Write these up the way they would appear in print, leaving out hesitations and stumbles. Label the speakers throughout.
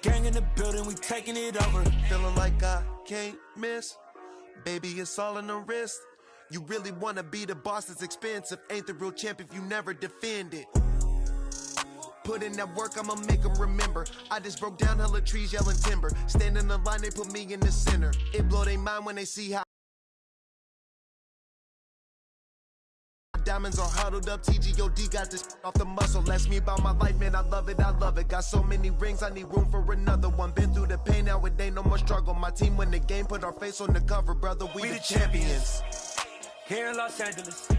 Speaker 1: Gang in the building, we taking it over.
Speaker 2: Feeling like I can't miss. Baby, it's all in the wrist. You really wanna be the boss, it's expensive. Ain't the real champ if you never defend it. Put in that work, I'ma make them remember. I just broke down hella trees, yelling timber. Stand in the line, they put me in the center. It blow their mind when they see how diamonds are huddled up. TGOD got this off the muscle. Ask me about my life, man, I love it, I love it. Got so many rings, I need room for another one. Been through the pain, now it ain't no more struggle. My team win the game, put our face on the cover, brother, we the champions.
Speaker 1: Here in Los Angeles,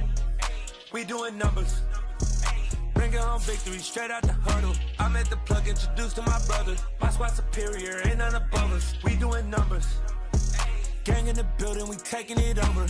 Speaker 1: we doing numbers. Bringing home victory straight out the huddle. I'm at the plug, introduced to my brothers. My squad superior, ain't none above us. We doing numbers. Gang in the building, we taking it over.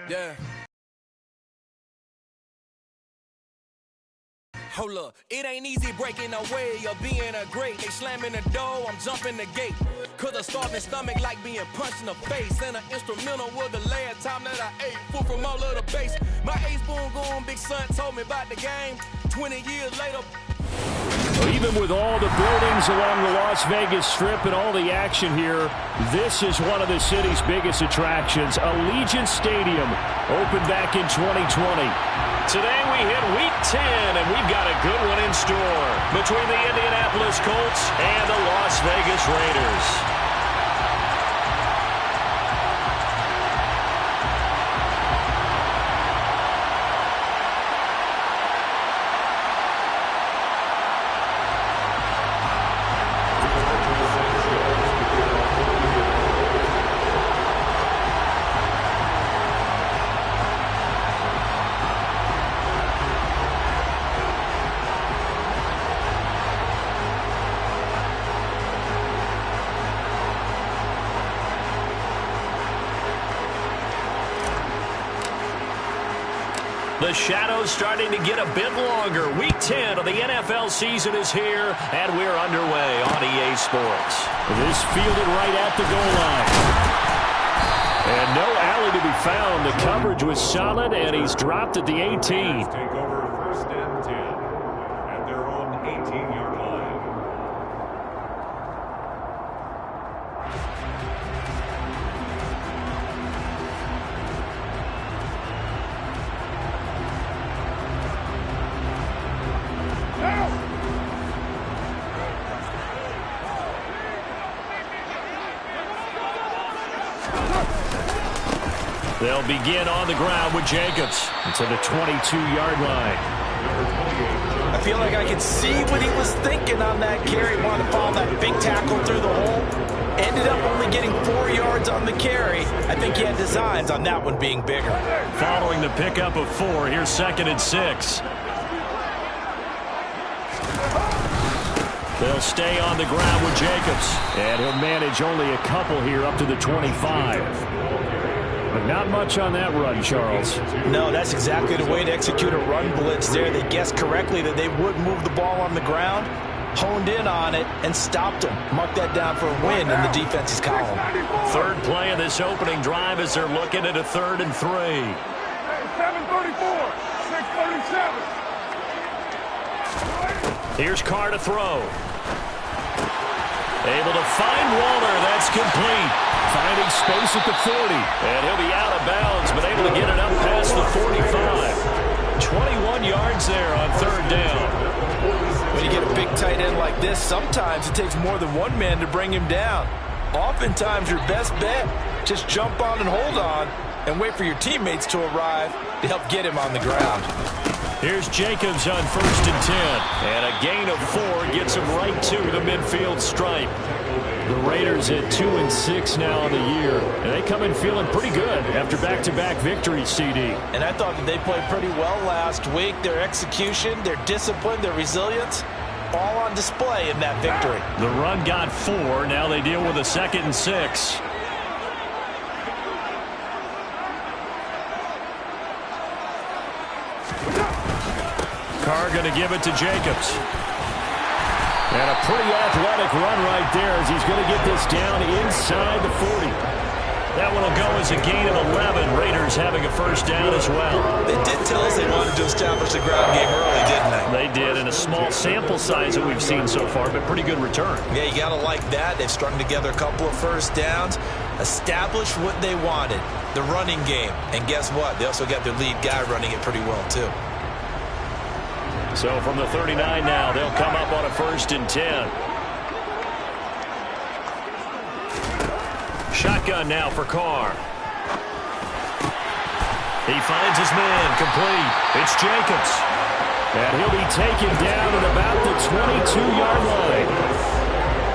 Speaker 3: Yeah. Hold up, it ain't easy breaking away or being a great. They slamming the door, I'm jumping the gate. Cause a starving stomach like being punched in the face. And an instrumental was the last time that I ate food from all of the base. My ace boom goon, big son told me about the game. 20 years later.
Speaker 4: Even with all the buildings along the Las Vegas Strip and all the action here, this is one of the city's biggest attractions. Allegiant Stadium opened back in 2020. Today we hit week 10, and we've got a good one in store between the Indianapolis Colts and the Las Vegas Raiders. The shadow's starting to get a bit longer. Week 10 of the NFL season is here, and we're underway on EA Sports. This fielded right at the goal line. And no alley to be found. The coverage was solid, and he's dropped at the 18.
Speaker 5: Take over first and 10 at their own 18-yard line.
Speaker 4: They'll begin on the ground with Jacobs to the 22-yard line.
Speaker 6: I feel like I can see what he was thinking on that carry. Wanted to follow that big tackle through the hole. Ended up only getting 4 yards on the carry. I think he had designs on that one being bigger.
Speaker 4: Following the pickup of 4, here's 2nd and 6. They'll stay on the ground with Jacobs. And he'll manage only a couple here up to the 25. But not much on that run, Charles.
Speaker 6: No, that's exactly the way to execute a run blitz there. They guessed correctly that they would move the ball on the ground, honed in on it, and stopped them. Mark that down for a win in the defense's column.
Speaker 4: Third play of this opening drive as they're looking at a 3rd and 3.
Speaker 5: 7:34, 6:37.
Speaker 4: Here's Carr to throw. Able to find Waller. That's complete. Finding space at the 40. And he'll be out of bounds, but able to get it up past the 45. 21 yards there on 3rd down.
Speaker 6: When you get a big tight end like this, sometimes it takes more than one man to bring him down. Oftentimes, your best bet, just jump on and hold on and wait for your teammates to arrive to help get him on the ground.
Speaker 4: Here's Jacobs on 1st and 10. And a gain of 4 gets him right to the midfield stripe. The Raiders at 2-6 now on the year. And they come in feeling pretty good after back-to-back victories, CD.
Speaker 6: And I thought that they played pretty well last week. Their execution, their discipline, their resilience, all on display in that victory.
Speaker 4: The run got 4. Now they deal with a 2nd and 6. Carr going to give it to Jacobs. And a pretty athletic run right there as he's going to get this down inside the 40. That one will go as a gain of 11. Raiders having a 1st down as well.
Speaker 6: They did tell us they wanted to establish the ground game early, didn't they?
Speaker 4: They did, in a small sample size that we've seen so far, but pretty good return.
Speaker 6: Yeah, you got to like that. They've strung together a couple of 1st downs, established what they wanted, the running game. And guess what? They also got their lead guy running it pretty well, too.
Speaker 4: So from the 39 now, they'll come up on a 1st and 10. Shotgun now for Carr. He finds his man, complete. It's Jacobs. And he'll be taken down at about the 22-yard line.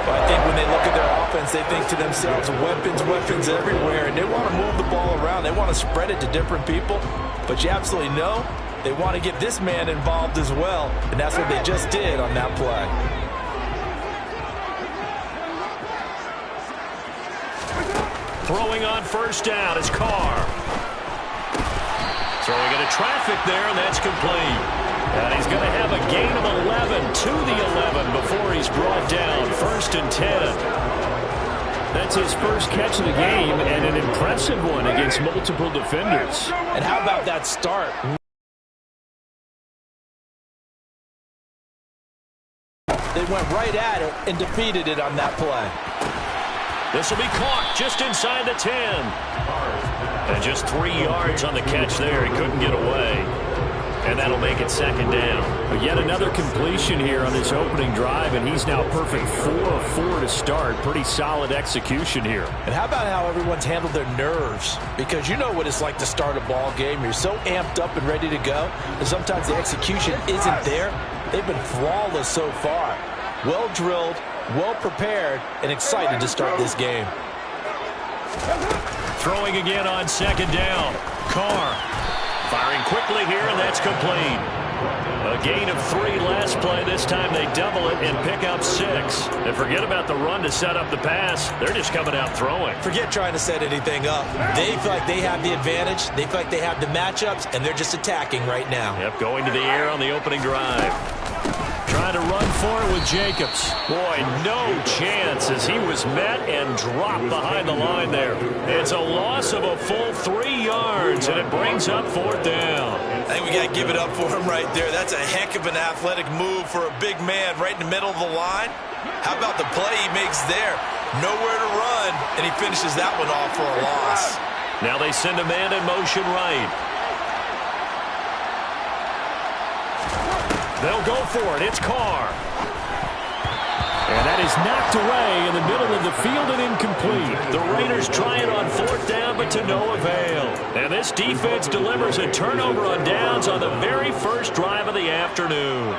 Speaker 6: Well, I think when they look at their offense, they think to themselves, weapons everywhere, and they want to move the ball around. They want to spread it to different people, but you absolutely know they want to get this man involved as well, and that's what they just did on that play.
Speaker 4: Throwing on 1st down is Carr. Throwing into traffic there, and that's complete. And he's going to have a gain of 11 to the 11 before he's brought down. 1st and 10. That's his first catch of the game, and an impressive one against multiple defenders.
Speaker 6: And how about that start? They went right at it and defeated it on that play.
Speaker 4: This will be caught just inside the 10. And just 3 yards on the catch there. He couldn't get away. And that'll make it 2nd down. But yet another completion here on this opening drive, and he's now perfect 4 of 4 to start. Pretty solid execution here.
Speaker 6: And how about how everyone's handled their nerves? Because you know what it's like to start a ball game. You're so amped up and ready to go, and sometimes the execution isn't there. They've been flawless so far. Well drilled, well prepared, and excited to start this game.
Speaker 4: Throwing again on 2nd down. Carr firing quickly here, and that's complete. A gain of 3 last play. This time they double it and pick up 6. And forget about the run to set up the pass. They're just coming out throwing.
Speaker 6: Forget trying to set anything up. They feel like they have the advantage. They feel like they have the matchups, and they're just attacking right now.
Speaker 4: Yep, going to the air on the opening drive. Trying to run for it with Jacobs. Boy, no chance as he was met and dropped behind the line there. It's a loss of a full 3 yards, and it brings up 4th down.
Speaker 6: I think we got to give it up for him right there. That's a heck of an athletic move for a big man right in the middle of the line. How about the play he makes there? Nowhere to run, and he finishes that one off for a loss.
Speaker 4: Now they send a man in motion right. They'll go for it. It's Carr. And that is knocked away in the middle of the field and incomplete. The Raiders try it on 4th down, but to no avail. And this defense delivers a turnover on downs on the very first drive of the afternoon.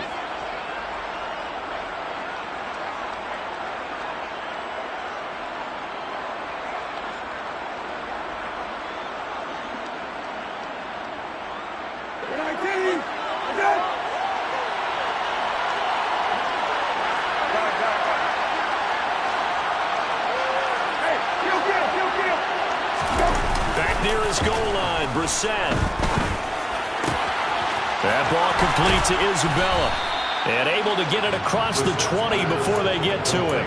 Speaker 4: Near his goal line, Brissett. That ball complete to Isabella. And able to get it across the 20 before they get to him.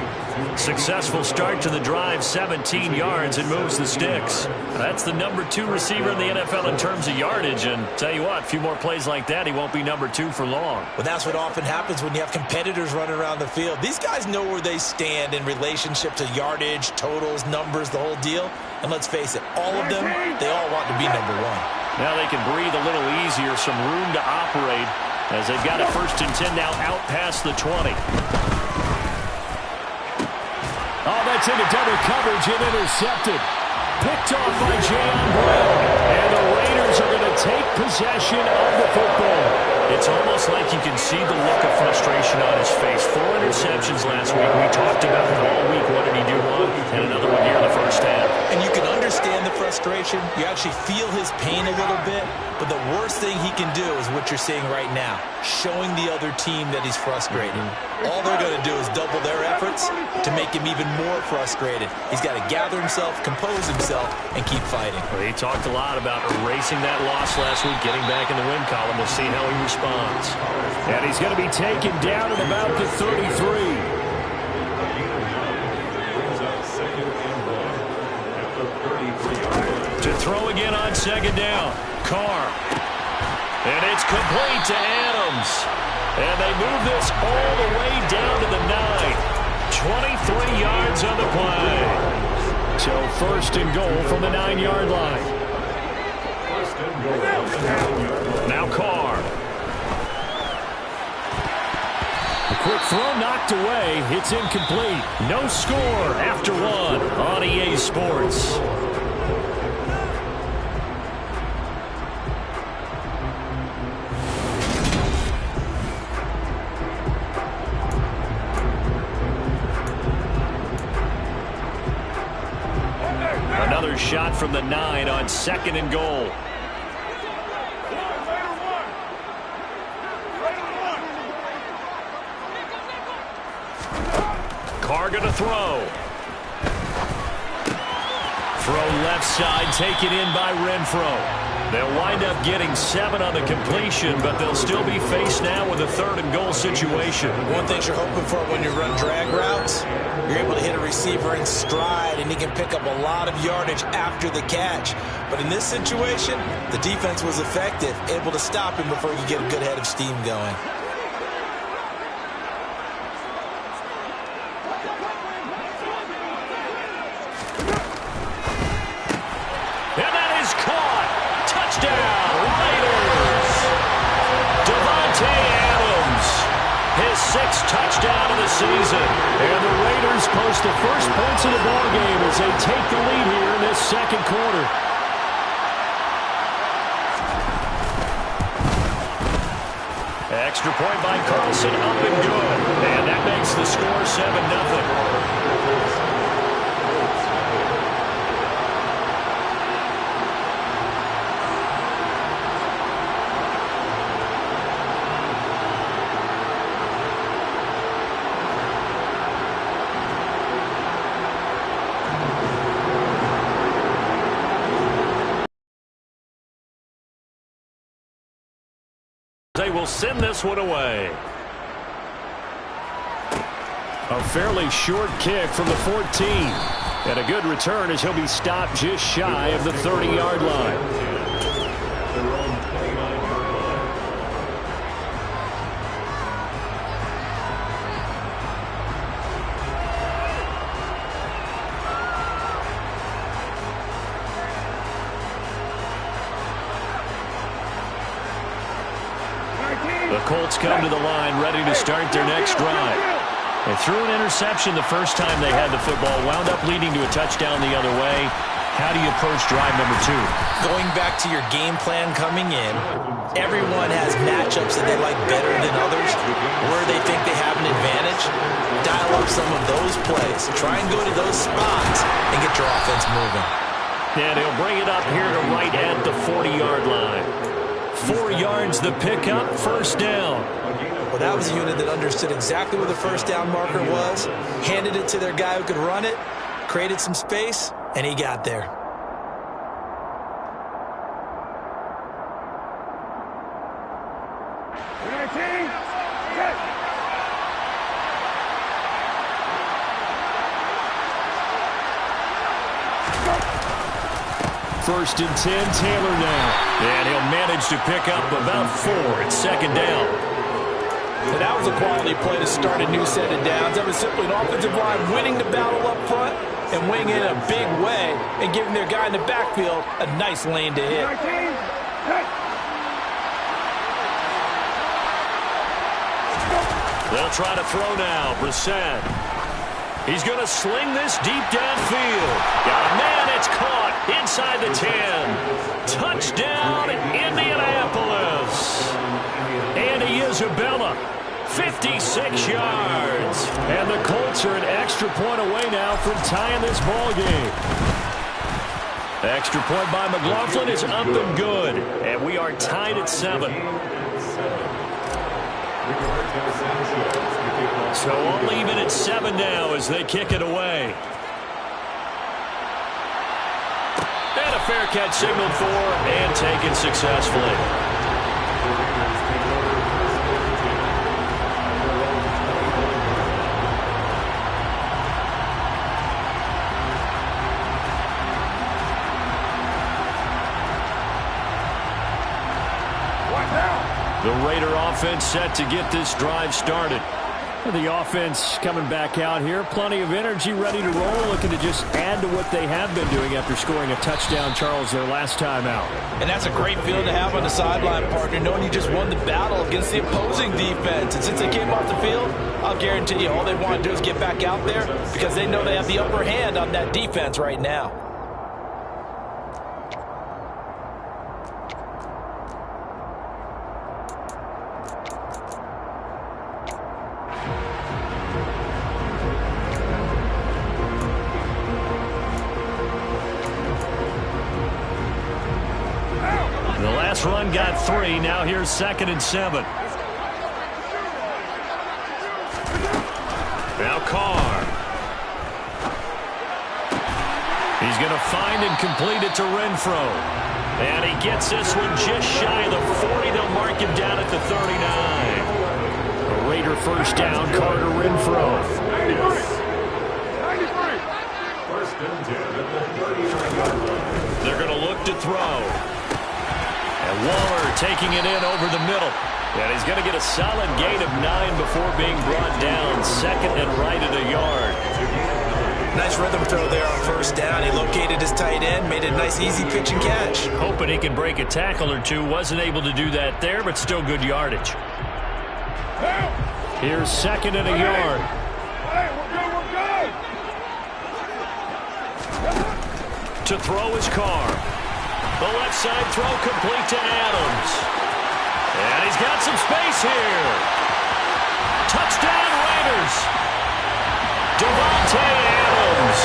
Speaker 4: Successful start to the drive, 17 yards, and moves the sticks. That's the number 2 receiver in the NFL in terms of yardage. And tell you what, a few more plays like that, he won't be number 2 for long.
Speaker 6: Well, that's what often happens when you have competitors running around the field. These guys know where they stand in relationship to yardage, totals, numbers, the whole deal. And let's face it, all of them, they all want to be number 1.
Speaker 4: Now they can breathe a little easier, some room to operate as they've got a 1st and 10 now out past the 20. Oh, that's into double coverage and intercepted. Picked off by Jayon Brown. And the Raiders are going to take possession of the football. It's almost like you can see the look of frustration on his face. 4 interceptions last week. We talked about it all week. What did he do wrong? And another one here in the first half.
Speaker 6: And you can understand the frustration. You actually feel his pain a little bit. But the worst thing he can do is what you're seeing right now, showing the other team that he's frustrated. All they're going to do is double their efforts to make him even more frustrated. He's got to gather himself, compose himself, and keep fighting.
Speaker 4: Well, he talked a lot about erasing that loss last week, getting back in the win column. We'll see how he responds. And he's going to be taken down at about the 33. To throw again on 2nd down. Carr. And it's complete to Adams. And they move this all the way down to the 9. 23 yards on the play. So 1st and goal from the 9-yard line. Now Carr. A quick throw knocked away. It's incomplete. No score after 1 on EA Sports. Another shot from the 9 on 2nd and goal. Carr going to throw. Throw left side, taken in by Renfro. They'll wind up getting 7 on the completion, but they'll still be faced now with a 3rd and goal situation.
Speaker 6: One thing you're hoping for when you run drag routes, you're able to hit a receiver in stride, and he can pick up a lot of yardage after the catch. But in this situation, the defense was effective, able to stop him before he could get a good head of steam going.
Speaker 4: And that is caught. Touchdown, Raiders. Davante Adams, his 6th touchdown of the season. And the Raiders post the first points of the ballgame as they take the lead here in this 2nd quarter. Extra point by Carlson, up and good. And that makes the score 7-0. will send this one away. A fairly short kick from the 14. And a good return as he'll be stopped just shy of the 30-yard line. The Colts come to the line ready to start their next drive. They threw an interception the first time they had the football, wound up leading to a touchdown the other way. How do you approach drive number 2?
Speaker 6: Going back to your game plan coming in, everyone has matchups that they like better than others, where they think they have an advantage. Dial up some of those plays. Try and go to those spots and get your offense moving.
Speaker 4: And he'll bring it up here to right at the 40-yard line. 4 yards the pickup, first down.
Speaker 6: Well, that was a unit that understood exactly where the first down marker was, handed it to their guy who could run it, created some space, and he got there.
Speaker 4: First and 10, Taylor now. And he'll manage to pick up about 4 at second down.
Speaker 6: And that was a quality play to start a new set of downs. That was simply an offensive line winning the battle up front and winning it in a big way and giving their guy in the backfield a nice lane to hit.
Speaker 4: They'll try to throw now. Brissett. He's going to sling this deep downfield. Got a man, it's caught inside the 10. Touchdown, Indianapolis. Andy Isabella, 56 yards. And the Colts are an extra point away now from tying this ball game. Extra point by McLaughlin is up and good. And we are tied at 7. So all even at 7 now as they kick it away. And a fair catch signaled for and taken successfully. The Raider offense set to get this drive started. The offense coming back out here. Plenty of energy, ready to roll, looking to just add to what they have been doing after scoring a touchdown, Charles, their last time out.
Speaker 6: And that's a great feeling to have on the sideline, partner, knowing you just won the battle against the opposing defense. And since they came off the field, I'll guarantee you all they want to do is get back out there because they know they have the upper hand on that defense right now.
Speaker 4: Run got 3. Now here's 2nd and 7. Now Carr. He's going to find and complete it to Renfro. And he gets this one just shy of the 40. They'll mark him down at the 39. A Raider first down, Carter Renfro. They're going to look to throw. And Waller taking it in over the middle. And he's going to get a solid gain of 9 before being brought down. 2nd and right at a yard.
Speaker 6: Nice rhythm throw there on first down. He located his tight end, made a nice easy pitch and catch.
Speaker 4: Hoping he can break a tackle or two. Wasn't able to do that there, but still good yardage. Here's 2nd and a yard. To throw his Carr. The left side throw complete to Adams. And he's got some space here. Touchdown Raiders. Devontae Adams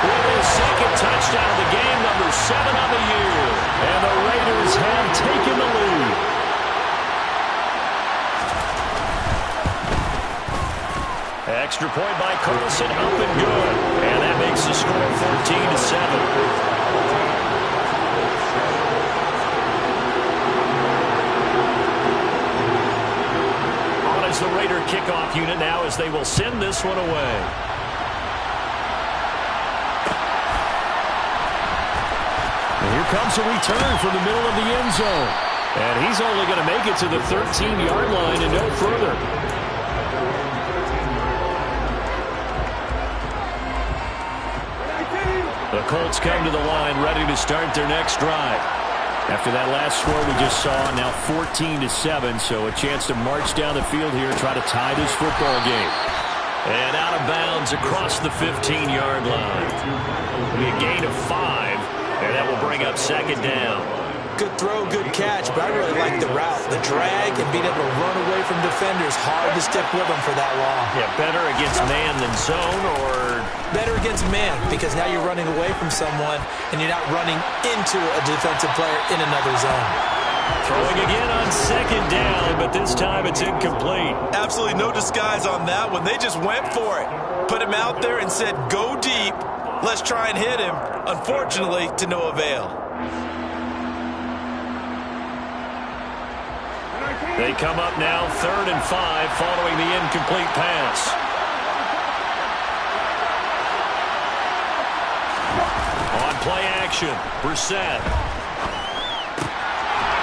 Speaker 4: with his 2nd touchdown of the game, number 7 on the year. And the Raiders have taken the lead. Extra point by Carlson, up and good. And that makes the score 14-7. backup unit now as they will send this one away. And here comes a return from the middle of the end zone. And he's only going to make it to the 13-yard line and no further. The Colts come to the line ready to start their next drive. After that last score we just saw, now 14-7, so a chance to march down the field here, try to tie this football game. And out of bounds across the 15-yard line. It'll be a gain of 5, and that will bring up second down.
Speaker 6: Good throw, good catch, but I really like the route. The drag and being able to run away from defenders. Hard to stick with them for that long.
Speaker 4: Yeah, better against man than zone, or?
Speaker 6: Better against man, because now you're running away from someone and you're not running into a defensive player in another zone.
Speaker 4: Throwing again on second down, but this time it's incomplete.
Speaker 7: Absolutely no disguise on that one. They just went for it. Put him out there and said, go deep. Let's try and hit him. Unfortunately, to no avail.
Speaker 4: They come up now 3rd and 5 following the incomplete pass. On play action, Brissett.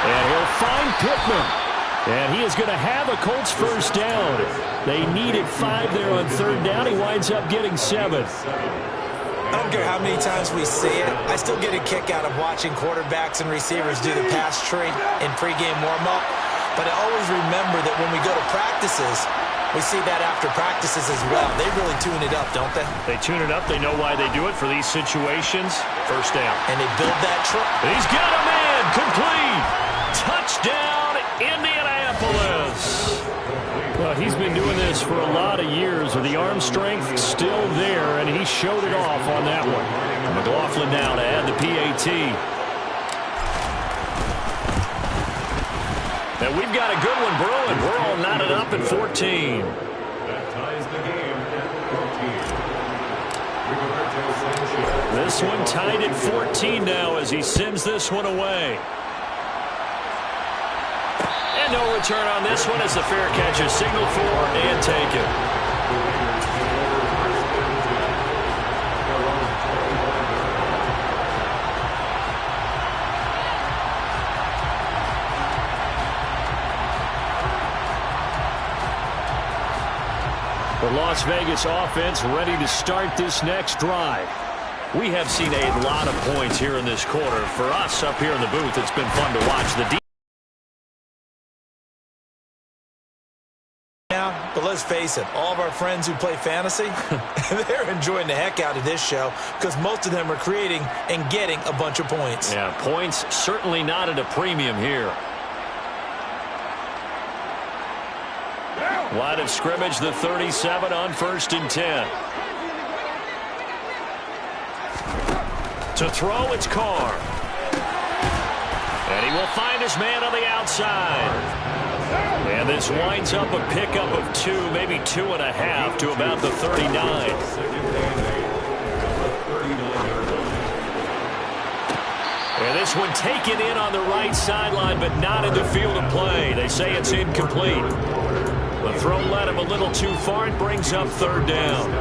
Speaker 4: And he'll find Pittman. And he is going to have a Colts first down. They needed 5 there on 3rd down. He winds up getting 7.
Speaker 6: I don't care how many times we see it. I still get a kick out of watching quarterbacks and receivers do the pass tree in pregame warm-up. But I always remember that when we go to practices, we see that after practices as well. They really tune it up, don't they?
Speaker 4: They tune it up. They know why they do it for these situations. First down.
Speaker 6: And they build that truck.
Speaker 4: He's got a man. Complete. Touchdown, Indianapolis. Well, he's been doing this for a lot of years. The arm strength still there, and he showed it off on that one. McLaughlin now to add the PAT. And we've got a good one brewing. We're all knotted up at 14.
Speaker 5: That ties the game at 14.
Speaker 4: This one tied at 14 now as he sends this one away. And no return on this one as the fair catch is signaled for and taken. The Las Vegas offense ready to start this next drive. We have seen a lot of points here in this quarter. For us up here in the booth, it's been fun to watch the
Speaker 6: Now, but let's face it, all of our friends who play fantasy, they're enjoying the heck out of this show because most of them are creating and getting a bunch of points.
Speaker 4: Yeah, points certainly not at a premium here. Line of scrimmage, the 37 on 1st and 10. To throw, it's Carr. And he will find his man on the outside. And this winds up a pickup of 2, maybe 2.5 to about the 39. And this one taken in on the right sideline, but not in the field of play. They say it's incomplete. The throw led him a little too far and brings up 3rd down.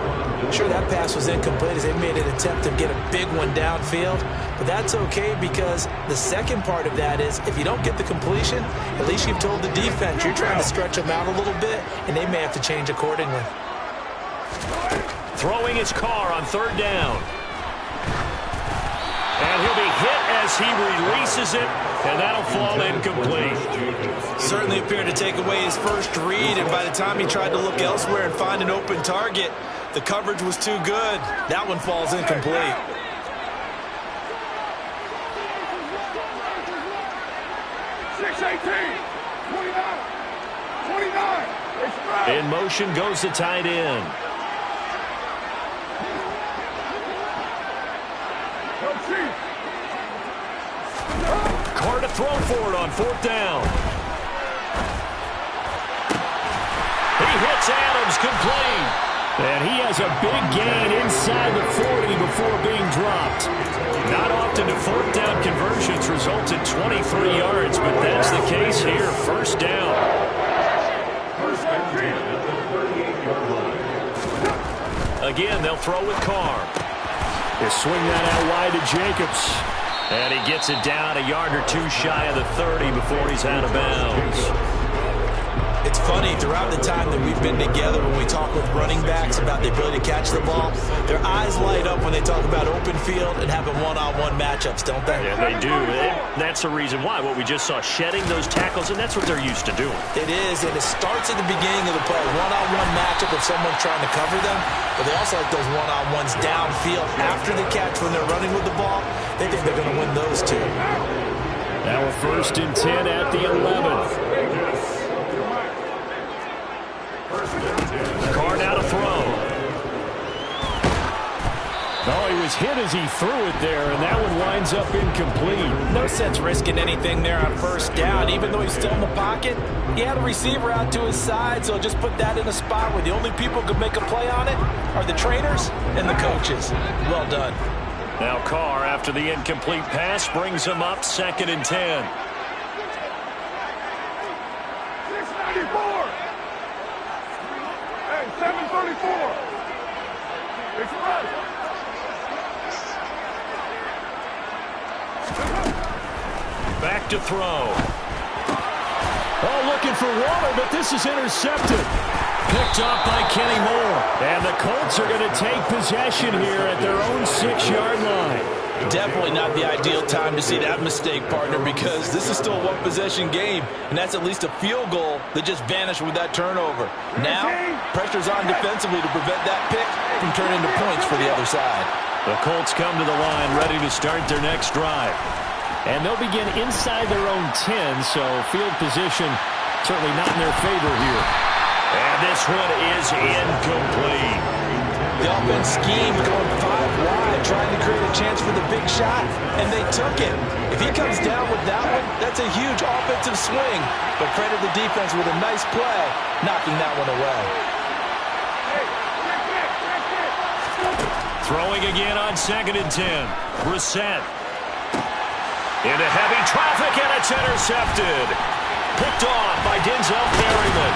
Speaker 6: Sure, that pass was incomplete as they made an attempt to get a big one downfield. But that's okay because the second part of that is if you don't get the completion, at least you've told the defense you're trying to stretch them out a little bit, and they may have to change accordingly.
Speaker 4: Throwing his Carr on 3rd down. And he'll be hit as he releases it, and that'll fall incomplete.
Speaker 7: Certainly appeared to take away his first read, and by the time he tried to look elsewhere and find an open target, the coverage was too good. That one falls incomplete.
Speaker 4: In motion goes the tight end. Carr to throw for it on 4th down. He hits Adams, complete. And he has a big gain inside the 40 before being dropped. Not often do 4th down conversions result in 23 yards, but that's the case here. 1st down.
Speaker 5: First and 10 at the 38.
Speaker 4: Again, they'll throw with Carr. They swing that out wide to Jacobs. And he gets it down a yard or two shy of the 30 before he's out of bounds.
Speaker 6: It's funny, throughout the time that we've been together, when we talk with running backs about the ability to catch the ball, their eyes light up when they talk about open field and having one-on-one matchups, don't they?
Speaker 4: Yeah, they do. That's the reason why. What we just saw, shedding those tackles, and that's what they're used to doing.
Speaker 6: It is, and it starts at the beginning of the play. One-on-one matchup if someone's trying to cover them, but they also like those one-on-ones downfield after the catch when they're running with the ball. They think they're going to win those two.
Speaker 4: Now a 1st and 10 at the 11. Carr now to throw. Oh, he was hit as he threw it there, and that one winds up incomplete.
Speaker 6: No sense risking anything there on 1st down. Even though he's still in the pocket, he had a receiver out to his side, so just put that in a spot where the only people who can make a play on it are the trainers and the coaches. Well done.
Speaker 4: Now Carr, after the incomplete pass, brings him up 2nd and 10.
Speaker 5: 694. Hey, 734. Express.
Speaker 4: Back to throw. Oh, looking for water, but this is intercepted. Picked up by Kenny Moore. And the Colts are going to take possession here at their own 6-yard line.
Speaker 6: Definitely not the ideal time to see that mistake, partner, because this is still a one-possession game, and that's at least a field goal that just vanished with that turnover. Now, pressure's on defensively to prevent that pick from turning into points for the other side.
Speaker 4: The Colts come to the line ready to start their next drive. And they'll begin inside their own 10, so field position certainly not in their favor here. And this one is incomplete.
Speaker 6: The offense schemed going 5 wide, trying to create a chance for the big shot, and they took it. If he comes down with that one, that's a huge offensive swing. But credit the defense with a nice play, knocking that one away.
Speaker 4: Throwing again on 2nd and 10. Brissett. Into heavy traffic, and it's intercepted. Picked off by Denzel Perryman.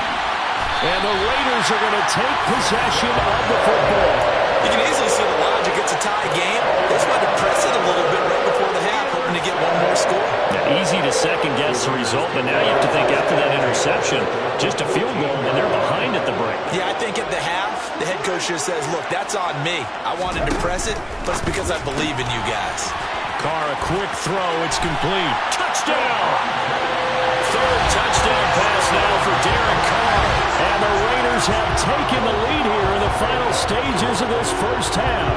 Speaker 4: And the Raiders are going to take possession of the football.
Speaker 6: You can easily see the logic. It's a tie game. They just wanted to press it a little bit right before the half, hoping to get one more score.
Speaker 4: Now, easy to second-guess the result, but now you have to think after that interception, just a field goal, and they're behind at the break.
Speaker 6: Yeah, I think at the half, the head coach just says, look, that's on me. I wanted to press it, but it's because I believe in you guys.
Speaker 4: Carr, a quick throw. It's complete. Touchdown! 3rd touchdown pass now for Derek Carr. And the Raiders have taken the lead here in the final stages of this 1st half.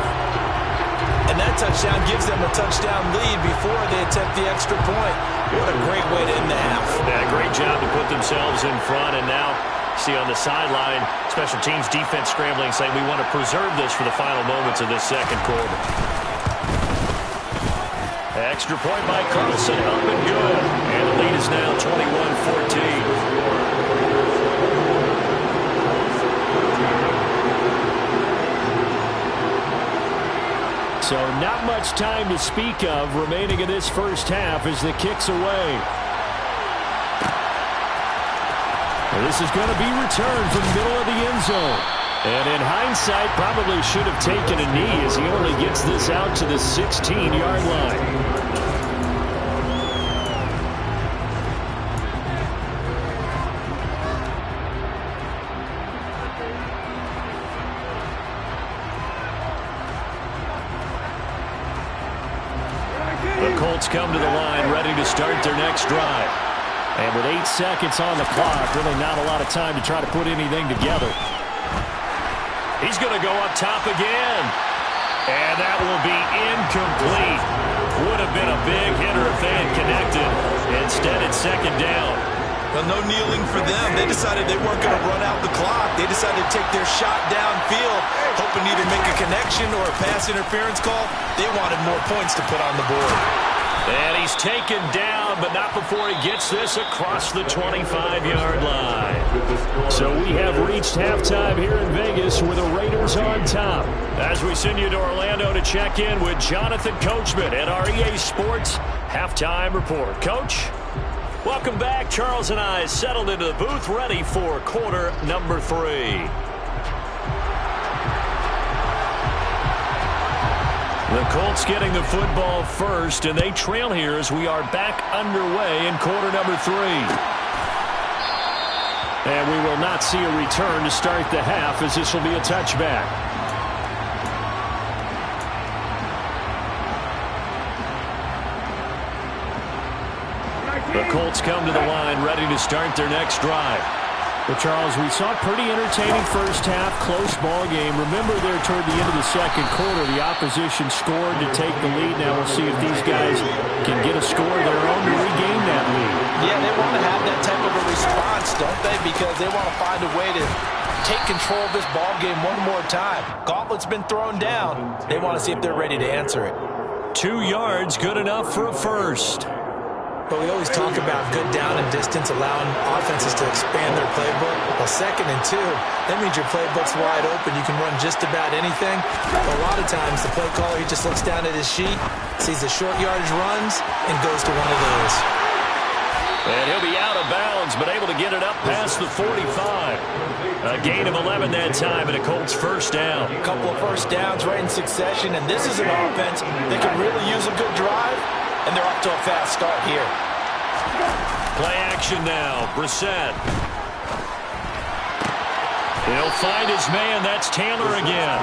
Speaker 6: And that touchdown gives them a touchdown lead before they attempt the extra point. What a great way to end the half.
Speaker 4: Yeah, great job to put themselves in front. And now, see on the sideline, special teams defense scrambling, saying we want to preserve this for the final moments of this 2nd quarter. Extra point by Carlson, up and good. And the lead is now 21-14. So not much time to speak of remaining in this 1st half as the kick's away. Well, this is going to be returned from the middle of the end zone. And in hindsight, probably should have taken a knee as he only gets this out to the 16-yard line. The Colts come to the line ready to start their next drive. And with 8 seconds on the clock, really not a lot of time to try to put anything together. He's going to go up top again. And that will be incomplete. Would have been a big hitter if they had connected. Instead, it's 2nd down.
Speaker 6: Well, no kneeling for them. They decided they weren't going to run out the clock. They decided to take their shot downfield, hoping to either make a connection or a pass interference call. They wanted more points to put on the board.
Speaker 4: And he's taken down, but not before he gets this across the 25-yard line. So we have reached halftime here in Vegas with the Raiders on top. As we send you to Orlando to check in with Jonathan Coachman at our EA Sports Halftime Report. Coach, welcome back. Charles and I settled into the booth ready for quarter number 3. The Colts getting the football first, and they trail here as we are back underway in quarter number 3. And we will not see a return to start the half, as this will be a touchback. The Colts come to the line, ready to start their next drive. But, Charles, we saw a pretty entertaining first half, close ball game. Remember there toward the end of the second quarter, the opposition scored to take the lead. Now we'll see if these guys can get a score of their own to regain that lead.
Speaker 6: Yeah, they want to have that type of a response, don't they? Because they want to find a way to take control of this ball game one more time. Gauntlet's been thrown down. They want to see if they're ready to answer it.
Speaker 4: 2 yards, good enough for a first.
Speaker 6: But we always talk about good down and distance, allowing offenses to expand their playbook. Well, 2nd and 2, that means your playbook's wide open. You can run just about anything. But a lot of times, the play caller, he just looks down at his sheet, sees the short yardage runs, and goes to one of those.
Speaker 4: And he'll be out of bounds, but able to get it up past the 45. A gain of 11 that time, and a Colts first down.
Speaker 6: A couple of first downs right in succession, and this is an offense that can really use a good drive. And they're off to a fast start here.
Speaker 4: Play action now. Brissett. He'll find his man. That's Taylor again.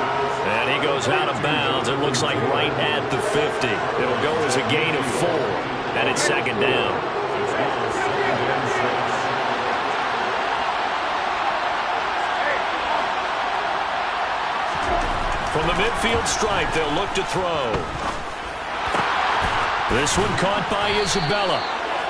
Speaker 4: And he goes out of bounds. It looks like right at the 50. It'll go as a gain of 4. And it's 2nd down. From the midfield stripe, they'll look to throw. This one caught by Isabella.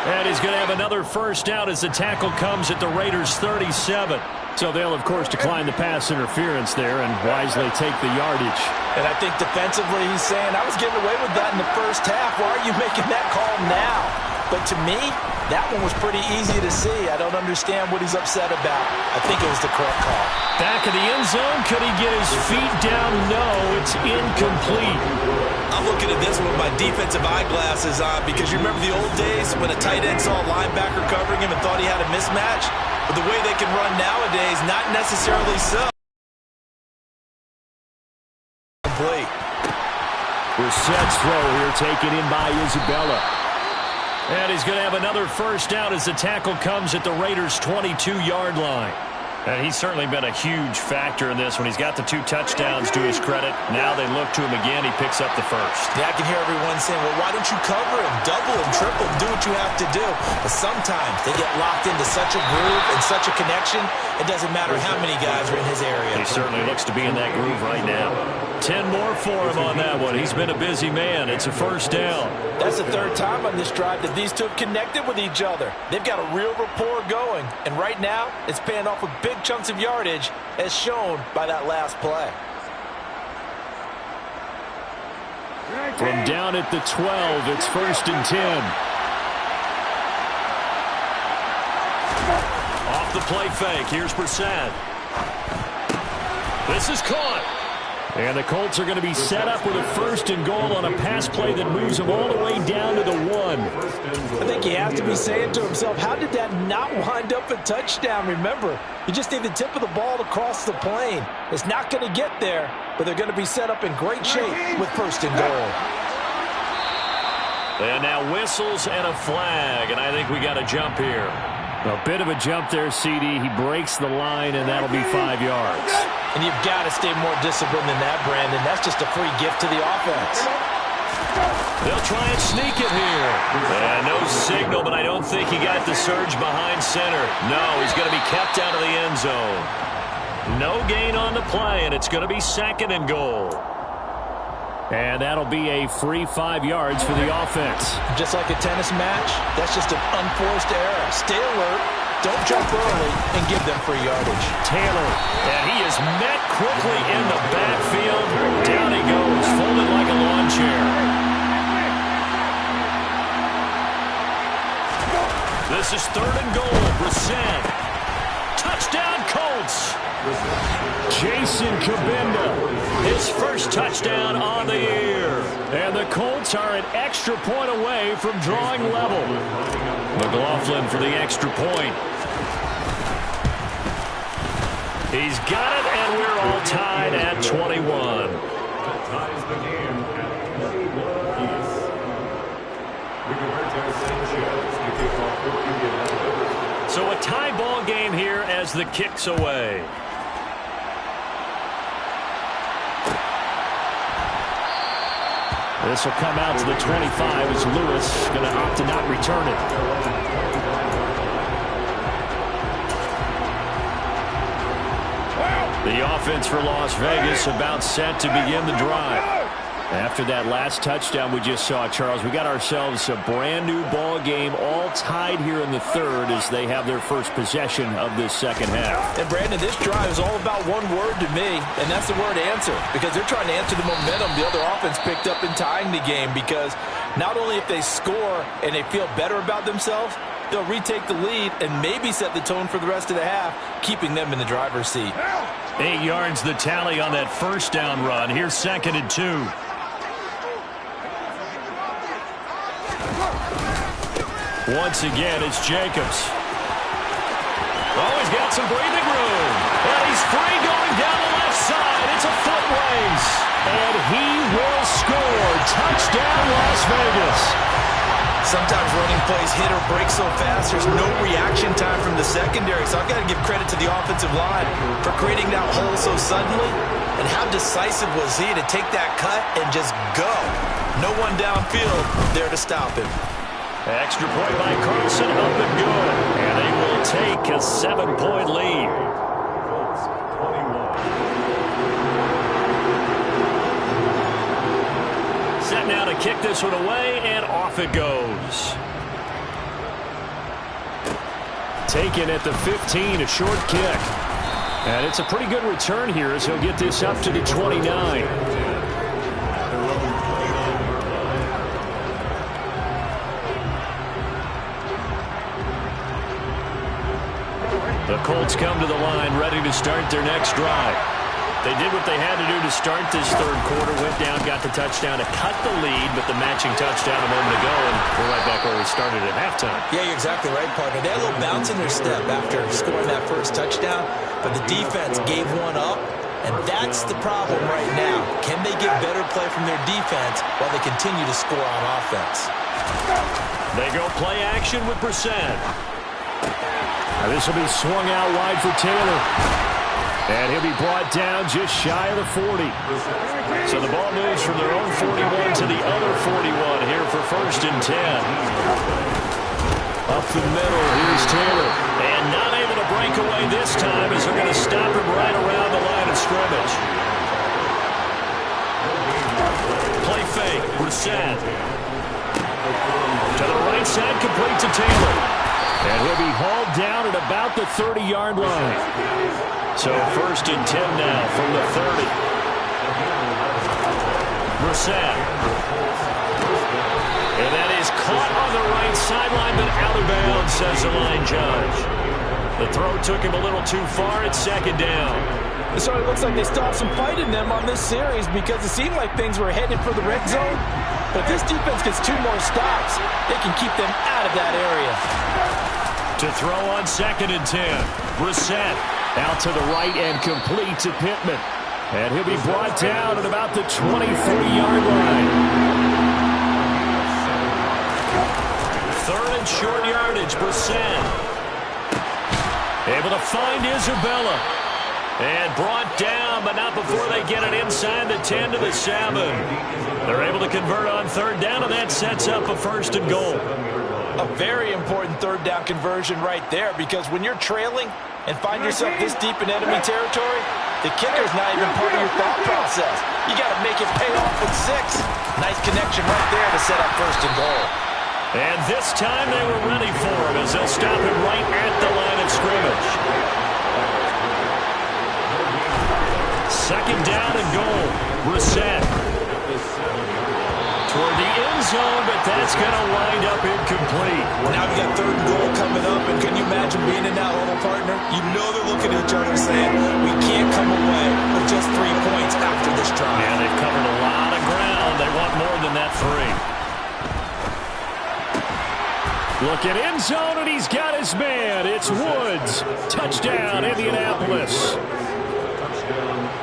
Speaker 4: And he's going to have another first down as the tackle comes at the Raiders' 37. So they'll, of course, decline the pass interference there and wisely take the yardage.
Speaker 6: And I think defensively he's saying, I was getting away with that in the first half. Why are you making that call now? But to me, that one was pretty easy to see. I don't understand what he's upset about. I think it was the correct call.
Speaker 4: Back of the end zone. Could he get his feet down? No, it's incomplete.
Speaker 7: I'm looking at this one with my defensive eyeglasses on because you remember the old days when a tight end saw a linebacker covering him and thought he had a mismatch? But the way they can run nowadays, not necessarily so. Complete.
Speaker 4: Brissett's throw here taken in by Isabella. And he's going to have another first down as the tackle comes at the Raiders' 22-yard line. And he's certainly been a huge factor in this when he's got the 2 touchdowns to his credit. Now they look to him again. He picks up the first.
Speaker 6: Yeah, I can hear everyone saying, well, why don't you cover him, double him, triple him, do what you have to do. But sometimes they get locked into such a groove and such a connection, it doesn't matter how many guys are in his area.
Speaker 4: He certainly looks to be in that groove right now. 10 more for him on that one. He's been a busy man. It's a first down.
Speaker 6: That's the 3rd time on this drive that these two have connected with each other. They've got a real rapport going. And right now, it's paying off with big chunks of yardage, as shown by that last play.
Speaker 4: From down at the 12, it's 1st and 10. Off the play fake. Here's Brissett. This is caught. And the Colts are going to be set up with a 1st and goal on a pass play that moves them all the way down to the 1.
Speaker 6: I think he has to be saying to himself, how did that not wind up a touchdown? Remember, you just need the tip of the ball to cross the plane. It's not going to get there, but they're going to be set up in great shape with 1st and goal.
Speaker 4: And now whistles and a flag, and I think we got a jump here. A bit of a jump there, CD. He breaks the line, and that'll be 5 yards.
Speaker 6: And you've got to stay more disciplined than that, Brandon. That's just a free gift to the offense.
Speaker 4: They'll try and sneak it here. No signal, but I don't think he got the surge behind center. No, he's going to be kept out of the end zone. No gain on the play, and it's going to be 2nd and goal. And that'll be a free 5 yards for the offense.
Speaker 6: Just like a tennis match, that's just an unforced error. Stay alert, don't jump early, and give them free yardage.
Speaker 4: Taylor, and he is met quickly in the backfield. Down he goes, folded like a lawn chair. This is 3rd and goal. Brissett. Touchdown, Colts. Jason Kabinda, his first touchdown on the year. And the Colts are an extra point away from drawing level. McLaughlin for the extra point. He's got it, and we're all tied at 21.
Speaker 5: That ties the game at
Speaker 4: So a tie ball game here as the kick's away. This will come out to the 25 as Lewis going to opt to not return it. The offense for Las Vegas about set to begin the drive. After that last touchdown we just saw, Charles, we got ourselves a brand new ball game, all tied here in the third as they have their first possession of this second half.
Speaker 6: And Brandon, this drive is all about one word to me, and that's the word answer, because they're trying to answer the momentum the other offense picked up in tying the game, because not only if they score and they feel better about themselves, they'll retake the lead and maybe set the tone for the rest of the half, keeping them in the driver's seat.
Speaker 4: 8 yards the tally on that first down run. Here's 2nd and 2. Once again, it's Jacobs. Oh, he's got some breathing room. And he's free going down the left side. It's a foot race. And he will score. Touchdown, Las Vegas.
Speaker 7: Sometimes running plays hit or break so fast, there's no reaction time from the secondary. So I've got to give credit to the offensive line for creating that hole so suddenly. And how decisive was he to take that cut and just go. No one downfield there to stop him.
Speaker 4: Extra point by Carlson, up and good. And they will take a 7-point lead. Set now to kick this one away, and off it goes. Taken at the 15, a short kick. And it's a pretty good return here as he'll get this up to the 29. The Colts come to the line ready to start their next drive. They did what they had to do to start this third quarter, went down, got the touchdown to cut the lead, but the matching touchdown a moment ago, and we're right back where we started at halftime.
Speaker 6: Yeah, you're exactly right, partner. They had a little bounce in their step after scoring that first touchdown, but the defense gave one up, and that's the problem right now. Can they get better play from their defense while they continue to score on offense?
Speaker 4: They go play action with Brissett. Now this will be swung out wide for Taylor. And he'll be brought down just shy of the 40. So the ball moves from their own 41 to the other 41 here for 1st and 10. Up the middle, here's Taylor. And not able to break away this time as they're going to stop him right around the line of scrimmage. Play fake, Brissett. To the right side, complete to Taylor. And he'll be hauled down at about the 30-yard line. So 1st and 10 now from the 30. Brissett. And that is caught on the right sideline, but out of bounds, says the line judge. The throw took him a little too far. It's 2nd down.
Speaker 6: So it looks like they still have some fight in them on this series because it seemed like things were headed for the red zone. But if this defense gets 2 more stops, they can keep them out of that area.
Speaker 4: To throw on 2nd and 10. Brissett out to the right and complete to Pittman. And he'll be brought down at about the 23-yard line. 3rd and short yardage. Brissett able to find Isabella. And brought down, but not before they get it inside the 10 to the 7. They're able to convert on 3rd down, and that sets up a 1st and goal.
Speaker 6: A very important 3rd down conversion right there, because when you're trailing and find yourself this deep in enemy territory, the kicker's not even part of your thought process. You got to make it pay off with 6. Nice connection right there to set up 1st and goal.
Speaker 4: And this time they were ready for him as they'll stop him right at the line of scrimmage. 2nd down and goal. Brissett toward the end zone, but that's going to wind up incomplete.
Speaker 7: Now we got 3rd and goal coming up, and can you imagine being in that huddle, partner? You know they're looking at each other saying, we can't come away with just 3 points after this drive.
Speaker 4: Yeah, they've covered a lot of ground. They want more than that 3. Look at end zone, and he's got his man. It's Woods. Touchdown, Indianapolis.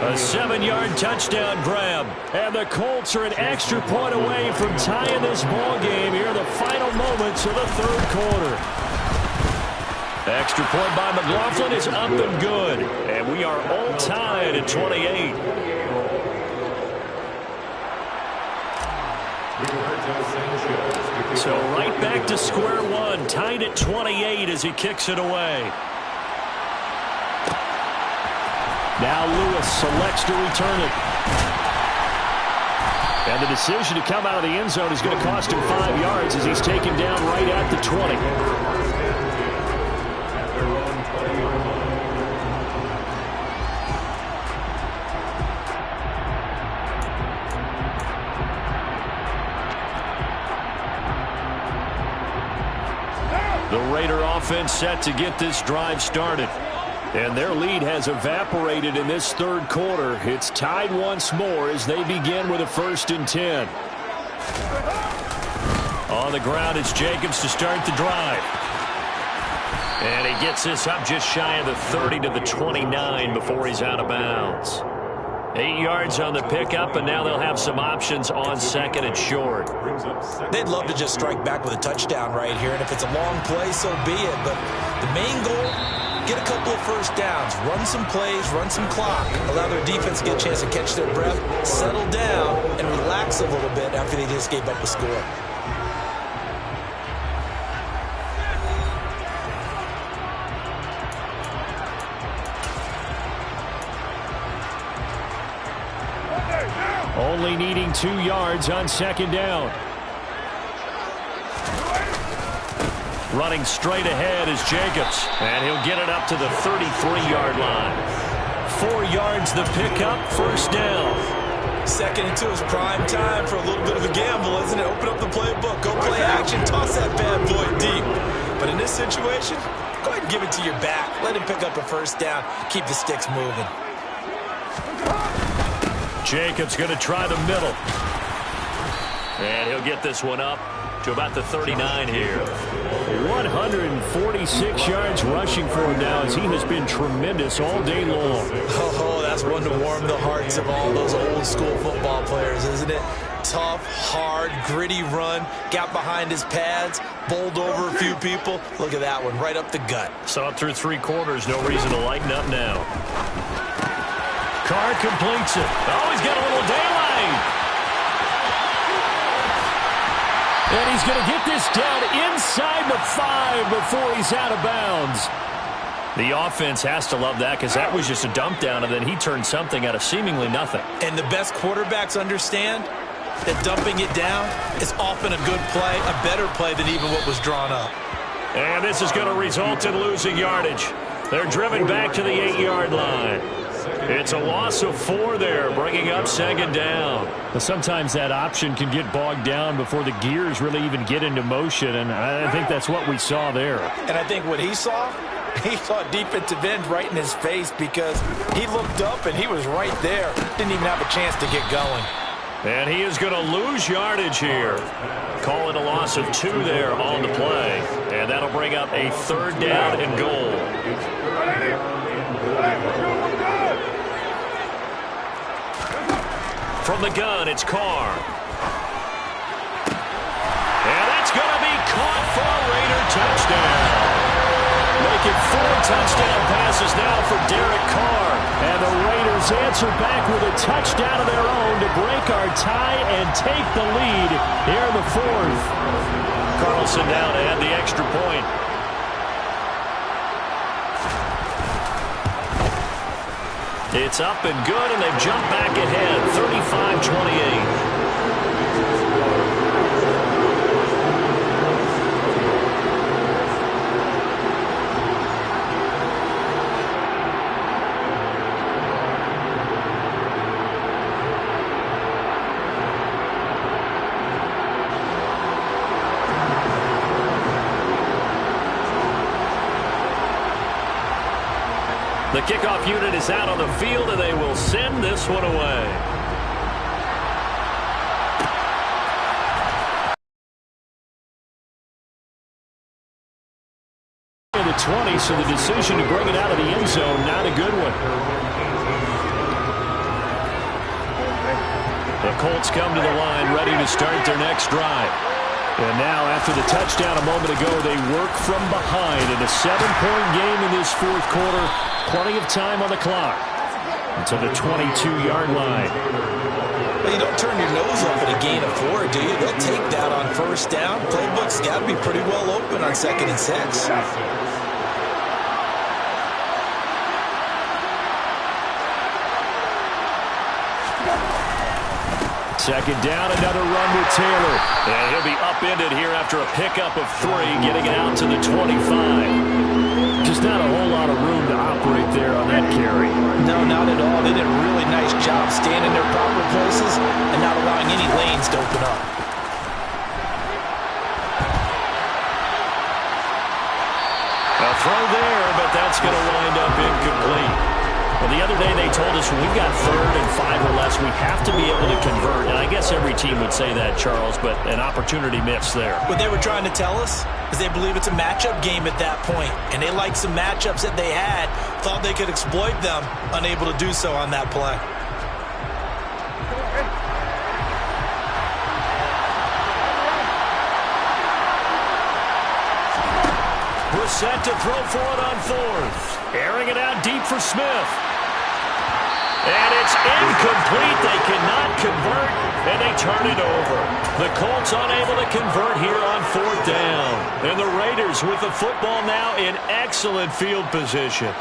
Speaker 4: A 7-yard touchdown grab. And the Colts are an extra point away from tying this ball game here in the final moments of the third quarter. Extra point by McLaughlin is up and good. And we are all tied at 28. So right back to square one, tied at 28 as he kicks it away. Now Lewis selects to return it. And the decision to come out of the end zone is going to cost him 5 yards as he's taken down right at the 20. The Raider offense set to get this drive started. And their lead has evaporated in this third quarter. It's tied once more as they begin with a 1st and 10. On the ground, it's Jacobs to start the drive. And he gets this up just shy of the 30 to the 29 before he's out of bounds. 8 yards on the pickup, and now they'll have some options on 2nd and short.
Speaker 6: They'd love to just strike back with a touchdown right here, and if it's a long play, so be it. But the main goal, get a couple of first downs, run some plays, run some clock, allow their defense to get a chance to catch their breath, settle down, and relax a little bit after they just gave up a score.
Speaker 4: Only needing 2 yards on 2nd down. Running straight ahead is Jacobs. And he'll get it up to the 33-yard line. 4 yards the pickup, 1st down.
Speaker 6: 2nd and 2 is prime time for a little bit of a gamble, isn't it? Open up the playbook, go play action, toss that bad boy deep. But in this situation, go ahead and give it to your back. Let him pick up a 1st down, keep the sticks moving.
Speaker 4: Jacobs going to try the middle. And he'll get this one up to about the 39 here. 146 yards rushing for him now as he has been tremendous all day long.
Speaker 6: Oh, that's one to warm the hearts of all those old school football players, isn't it? Tough, hard, gritty run, got behind his pads, bowled over a few people. Look at that one, right up the gut.
Speaker 4: Saw it through 3 quarters, no reason to lighten up now. Carr completes it. Oh, he's got a little daylight. And he's going to get this down inside the 5 before he's out of bounds. The offense has to love that because that was just a dump down, and then he turned something out of seemingly nothing.
Speaker 6: And the best quarterbacks understand that dumping it down is often a good play, a better play than even what was drawn up.
Speaker 4: And this is going to result in losing yardage. They're driven back to the 8-yard line. It's a loss of 4 there, bringing up 2nd down. But sometimes that option can get bogged down before the gears really even get into motion, and I think that's what we saw there.
Speaker 6: And I think what he saw defensive end right in his face because he looked up and he was right there. Didn't even have a chance to get going.
Speaker 4: And he is going to lose yardage here. Call it a loss of 2 there on the play. And that'll bring up a 3rd down and goal. From the gun, it's Carr. And that's going to be caught for a Raider touchdown. Making 4 touchdown passes now for Derek Carr. And the Raiders answer back with a touchdown of their own to break our tie and take the lead here in the 4th. Carlson down to add the extra point. It's up and good, and they've jumped back ahead, 35-28. The kickoff unit is out on the field, and they will send this one away. In the 20, so the decision to bring it out of the end zone, not a good one. The Colts come to the line ready to start their next drive. And now, after the touchdown a moment ago, they work from behind in a 7-point game in this fourth quarter. Plenty of time on the clock until the 22-yard line.
Speaker 6: Well, you don't turn your nose up at a gain of 4, do you? They'll take that on first down. Playbook's got to be pretty well open on 2nd and 6.
Speaker 4: Second down, another run with Taylor. And he'll be upended here after a pickup of 3, getting it out to the 25. Just not a whole lot of room to operate there on that carry.
Speaker 6: No, not at all. They did a really nice job staying in their proper places and not allowing any lanes to open up.
Speaker 4: A throw there, but that's going to wind up incomplete. Well, the other day they told us when we've got 3rd and 5 or less, we have to be able to convert. And I guess every team would say that, Charles, but an opportunity missed there.
Speaker 6: What they were trying to tell us is they believe it's a matchup game at that point, and they liked some matchups that they had, thought they could exploit them, unable to do so on that play.
Speaker 4: Set to throw for it on 4th. Airing it out deep for Smith. And it's incomplete. They cannot convert, and they turn it over. The Colts unable to convert here on 4th down. And the Raiders with the football now in excellent field position.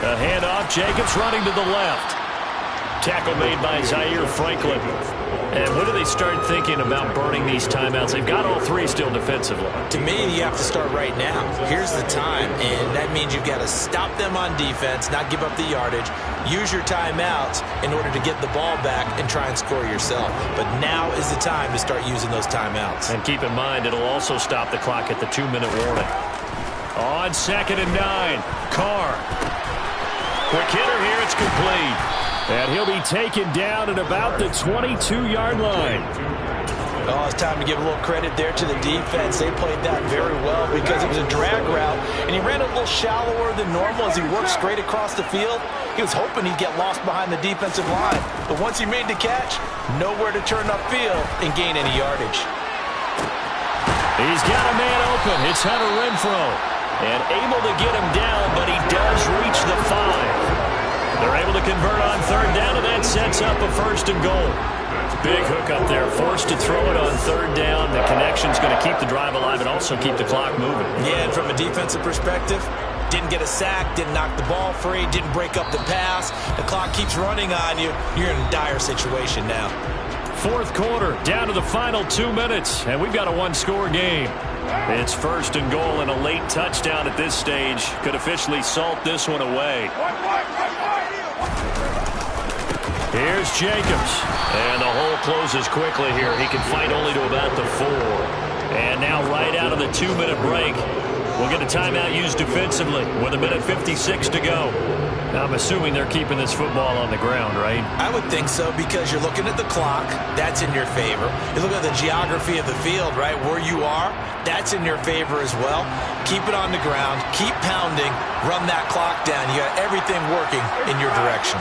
Speaker 4: A handoff. Jacobs running to the left. Tackle made by Zaire Franklin. And when do they start thinking about burning these timeouts? They've got all 3 still defensively.
Speaker 6: To me, you have to start right now. Here's the time, and that means you've got to stop them on defense, not give up the yardage, use your timeouts in order to get the ball back and try and score yourself. But now is the time to start using those timeouts.
Speaker 4: And keep in mind, it'll also stop the clock at the 2-minute warning. On 2nd and 9, Carr. Quick hitter here, it's complete. And he'll be taken down at about the 22-yard line.
Speaker 6: Oh, it's time to give a little credit there to the defense. They played that very well because it was a drag route, and he ran a little shallower than normal as he worked straight across the field. He was hoping he'd get lost behind the defensive line. But once he made the catch, nowhere to turn upfield and gain any yardage.
Speaker 4: He's got a man open. It's Hunter Renfrow. And able to get him down, but he does reach the 5. They're able to convert on 3rd down, and that sets up a 1st and goal. Big hook up there, forced to throw it on 3rd down. The connection's going to keep the drive alive and also keep the clock moving.
Speaker 6: Yeah, and from a defensive perspective, didn't get a sack, didn't knock the ball free, didn't break up the pass. The clock keeps running on you. You're in a dire situation now.
Speaker 4: 4th quarter, down to the final 2 minutes, and we've got a 1-score game. It's 1st and goal, and a late touchdown at this stage could officially salt this one away. Here's Jacobs, and the hole closes quickly here. He can fight only to about the 4. And now right out of the 2-minute break, we'll get a timeout used defensively with 1:56 to go. Now, I'm assuming they're keeping this football on the ground, right?
Speaker 6: I would think so, because you're looking at the clock. That's in your favor. You look at the geography of the field, right, where you are. That's in your favor as well. Keep it on the ground. Keep pounding. Run that clock down. You got everything working in your direction.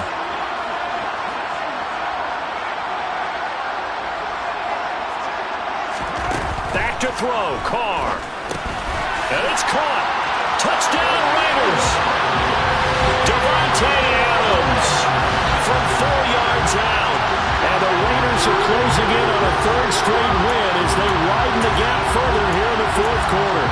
Speaker 4: Back to throw. Carr. And it's caught. Touchdown, Raiders. Devontae Adams from 4 yards out. And the Raiders are closing in on a 3rd straight win as they widen the gap further here in the 4th quarter.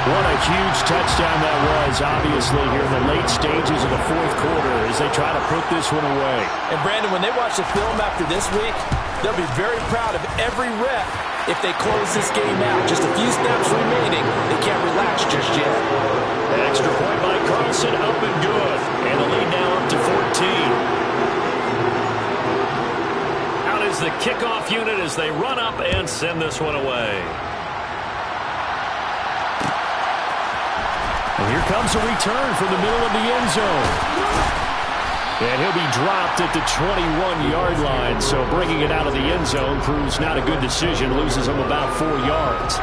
Speaker 4: What a huge touchdown that was, obviously, here in the late stages of the 4th quarter as they try to put this one away.
Speaker 6: And, Brandon, when they watch the film after this week, they'll be very proud of every rep if they close this game out. Just a few snaps remaining. They can't relax just yet.
Speaker 4: An extra point by Carlson, up and good. And the lead now up to 14. Out is the kickoff unit as they run up and send this one away. And here comes a return from the middle of the end zone. And he'll be dropped at the 21-yard line. So bringing it out of the end zone proves not a good decision. Loses him about 4 yards.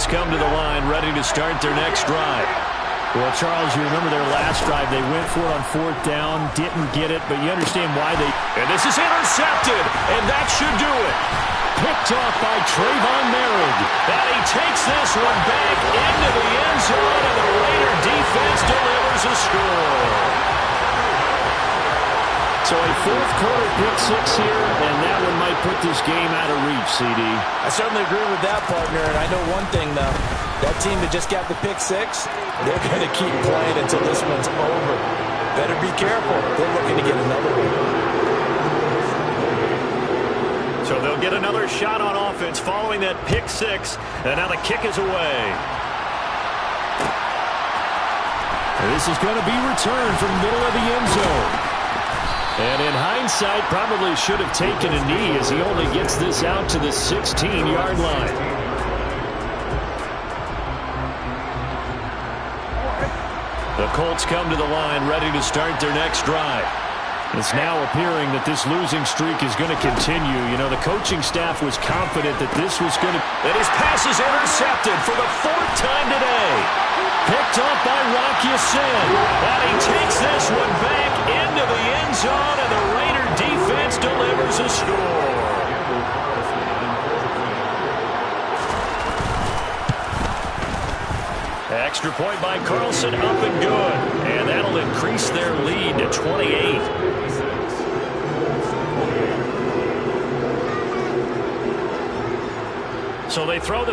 Speaker 4: come to the line, ready to start their next drive.
Speaker 8: Well, Charles, you remember their last drive. They went for it on 4th down, didn't get it, but you understand why they...
Speaker 4: And this is intercepted, and that should do it.
Speaker 8: Picked off by Trayvon Merritt.
Speaker 4: And he takes this one back into the end zone, and the Raider defense delivers a score.
Speaker 8: So a 4th quarter pick-6 here, and that one might put this game out of reach, CD.
Speaker 6: I certainly agree with that, partner, and I know one thing, though. That team that just got the pick-6, they're going to keep playing until this one's over. Better be careful. They're looking to get another one.
Speaker 4: So they'll get another shot on offense following that pick-6, and now the kick is away.
Speaker 8: This is going to be returned from the middle of the end zone.
Speaker 4: And in hindsight, probably should have taken a knee as he only gets this out to the 16-yard line. The Colts come to the line, ready to start their next drive. It's now appearing that this losing streak is going to continue. You know, the coaching staff was confident that this was going to...
Speaker 3: And his pass is intercepted for the 4th time today.
Speaker 4: Picked off by Rocky Sin.
Speaker 3: And he takes this one back into the end zone, and the Raider defense delivers a score.
Speaker 4: Extra point by Carlson, up and good. And that'll increase their lead to 28. So they throw the